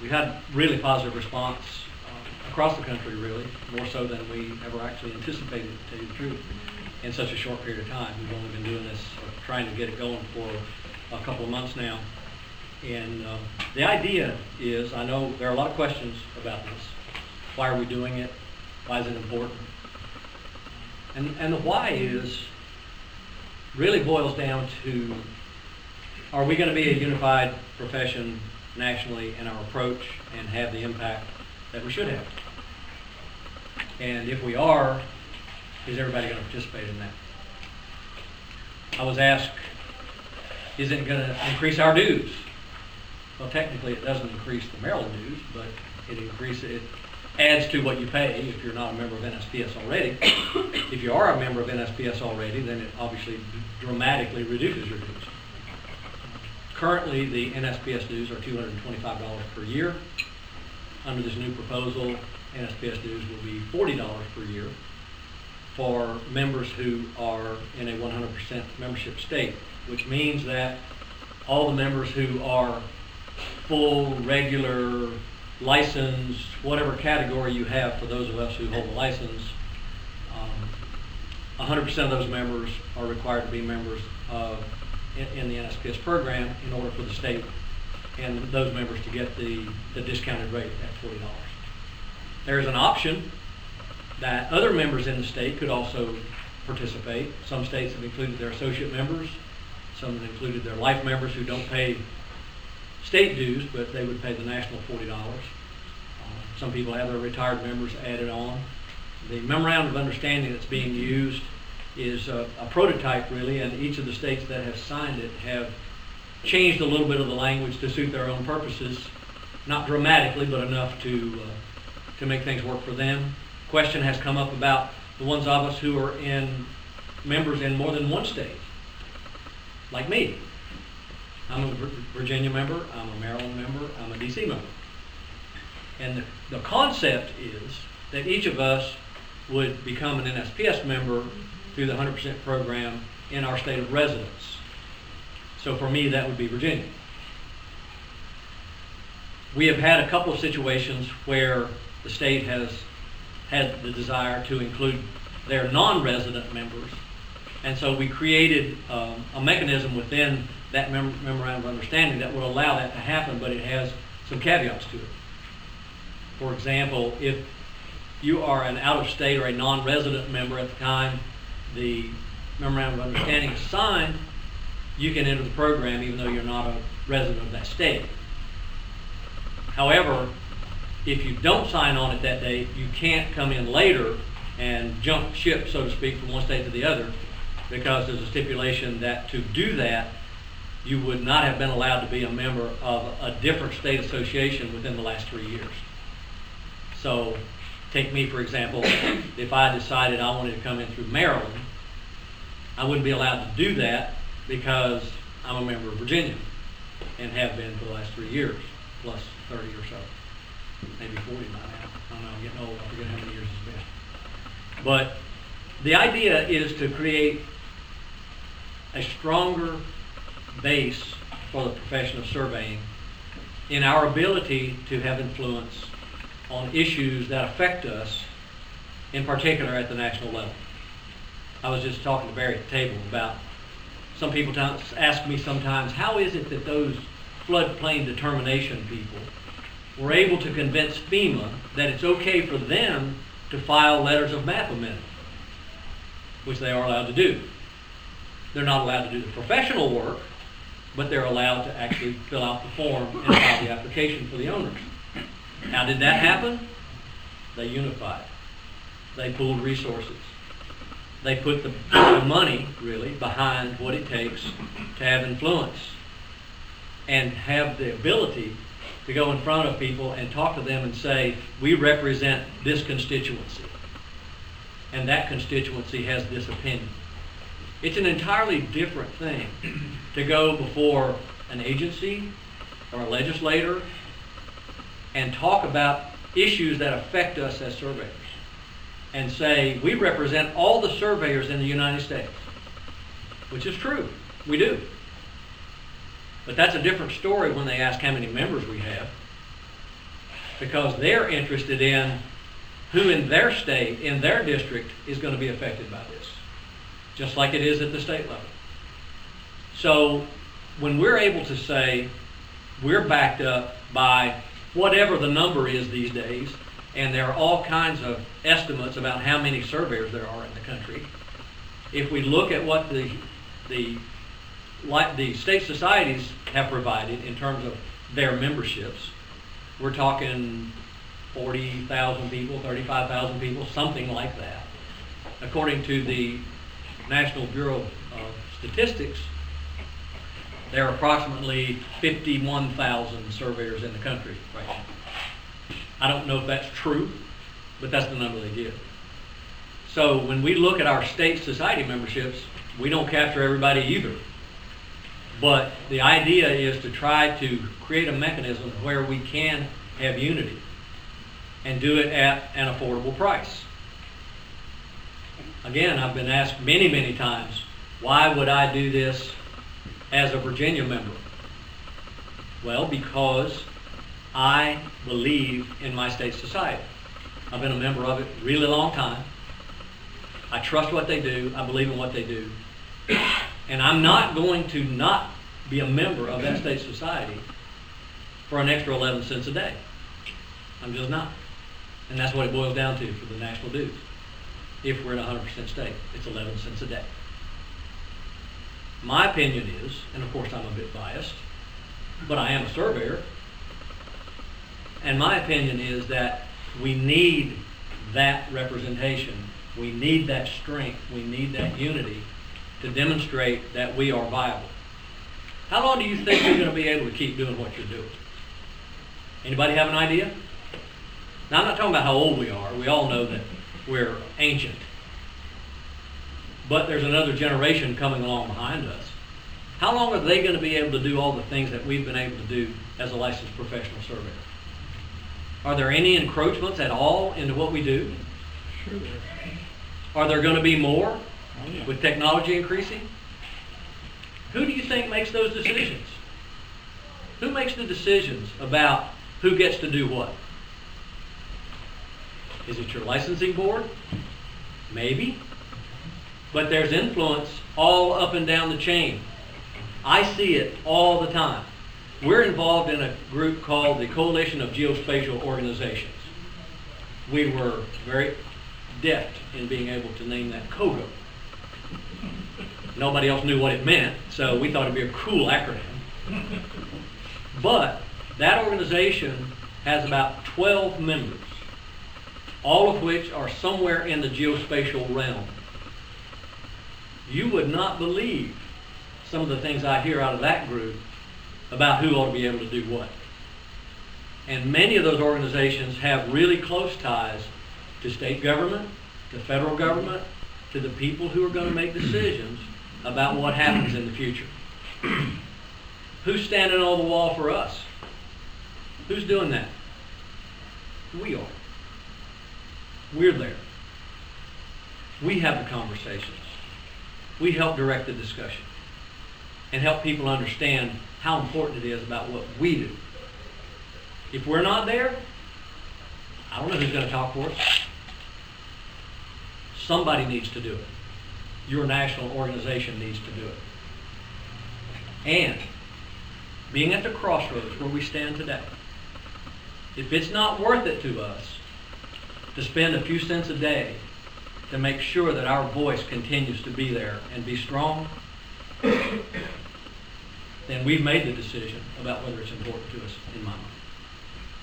we had really positive response across the country, really, more so than we ever actually anticipated, to tell you the truth, in such a short period of time. We've only been doing this, or trying to get it going for a couple of months now. And the idea is, I know there are a lot of questions about this. Why are we doing it? Why is it important? And the why is, really boils down to, are we going to be a unified profession nationally in our approach and have the impact that we should have? And if we are, is everybody going to participate in that? I was asked, is it going to increase our dues? Well, technically it doesn't increase the Maryland dues, but it adds to what you pay if you're not a member of NSPS already. If you are a member of NSPS already, then it obviously dramatically reduces your dues. Currently, the NSPS dues are $225 per year. Under this new proposal, NSPS dues will be $40 per year for members who are in a 100% membership state, which means that all the members who are full, regular, licensed, whatever category you have for those of us who hold a license, 100% of those members are required to be members in the NSPS program in order for the state and those members to get the discounted rate at $40. There is an option that other members in the state could also participate. Some states have included their associate members. Some have included their life members who don't pay state dues, but they would pay the national $40. Some people have their retired members added on. The memorandum of understanding that's being used is a prototype, really, and each of the states that have signed it have changed a little bit of the language to suit their own purposes, not dramatically, but enough to make things work for them. Question has come up about the ones of us who are members in more than one state, like me. I'm a Virginia member, I'm a Maryland member, I'm a DC member. And the concept is that each of us would become an NSPS member through the 100% program in our state of residence. So for me, that would be Virginia. We have had a couple of situations where the state has had the desire to include their non-resident members. And so we created a mechanism within that memorandum of understanding that would allow that to happen, but it has some caveats to it. For example, if you are an out-of-state or a non-resident member at the time the memorandum of understanding is signed, you can enter the program even though you're not a resident of that state. However, if you don't sign on at that date, you can't come in later and jump ship, so to speak, from one state to the other, because there's a stipulation that to do that, you would not have been allowed to be a member of a different state association within the last 3 years. So, take me for example, if I decided I wanted to come in through Maryland, I wouldn't be allowed to do that because I'm a member of Virginia and have been for the last 3 years, plus 30 or so. Maybe 40 by now. I don't know, I'm getting old, I forget how many years it's been. But the idea is to create a stronger base for the profession of surveying in our ability to have influence on issues that affect us, in particular at the national level. I was just talking to Barry at the table about, some people ask me sometimes, how is it that those floodplain determination people were able to convince FEMA that it's okay for them to file letters of map amendment, which they are allowed to do. They're not allowed to do the professional work, but they're allowed to actually fill out the form and file the application for the owners. How did that happen? They unified. They pooled resources. They put the money, really, behind what it takes to have influence and have the ability to go in front of people and talk to them and say, we represent this constituency, and that constituency has this opinion. It's an entirely different thing to go before an agency or a legislator and talk about issues that affect us as surveyors and say, we represent all the surveyors in the United States, which is true, we do. But that's a different story when they ask how many members we have. because they're interested in who in their state, in their district, is going to be affected by this, just like it is at the state level. So when we're able to say we're backed up by whatever the number is these days, and there are all kinds of estimates about how many surveyors there are in the country, if we look at what the state societies have provided in terms of their memberships, we're talking 40,000 people, 35,000 people, something like that. According to the National Bureau of Statistics, there are approximately 51,000 surveyors in the country right now. I don't know if that's true, but that's the number they give. So when we look at our state society memberships, we don't capture everybody either. But the idea is to try to create a mechanism where we can have unity and do it at an affordable price. Again, I've been asked many, many times, why would I do this as a Virginia member? Well, because I believe in my state society. I've been a member of it a really long time. I trust what they do. I believe in what they do. And I'm not going to not be a member of that state society for an extra 11 cents a day. I'm just not. And that's what it boils down to for the national dues. If we're at 100% state, it's 11 cents a day. My opinion is, and of course I'm a bit biased, but I am a surveyor, and my opinion is that we need that representation. We need that strength. We need that unity to demonstrate that we are viable. How long do you think you're going to be able to keep doing what you're doing? Anybody have an idea? Now, I'm not talking about how old we are. We all know that we're ancient. But there's another generation coming along behind us. How long are they going to be able to do all the things that we've been able to do as a licensed professional surveyor? Are there any encroachments at all into what we do? Sure. Are there going to be more with technology increasing? Who do you think makes those decisions? Who makes the decisions about who gets to do what? Is it your licensing board? Maybe. But there's influence all up and down the chain. I see it all the time. We're involved in a group called the Coalition of Geospatial Organizations. We were very deft in being able to name that COGO. Nobody else knew what it meant, so we thought it'd be a cool acronym. But that organization has about 12 members, all of which are somewhere in the geospatial realm. You would not believe some of the things I hear out of that group about who ought to be able to do what. And many of those organizations have really close ties to state government, to federal government, to the people who are going to make decisions about what happens in the future. Who's standing on the wall for us? Who's doing that? We are. We're there. We have the conversations. We help direct the discussion and help people understand how important it is about what we do. If we're not there, I don't know who's going to talk for us. Somebody needs to do it. Your national organization needs to do it. And being at the crossroads where we stand today, if it's not worth it to us to spend a few cents a day to make sure that our voice continues to be there and be strong, then we've made the decision about whether it's important to us, in my mind.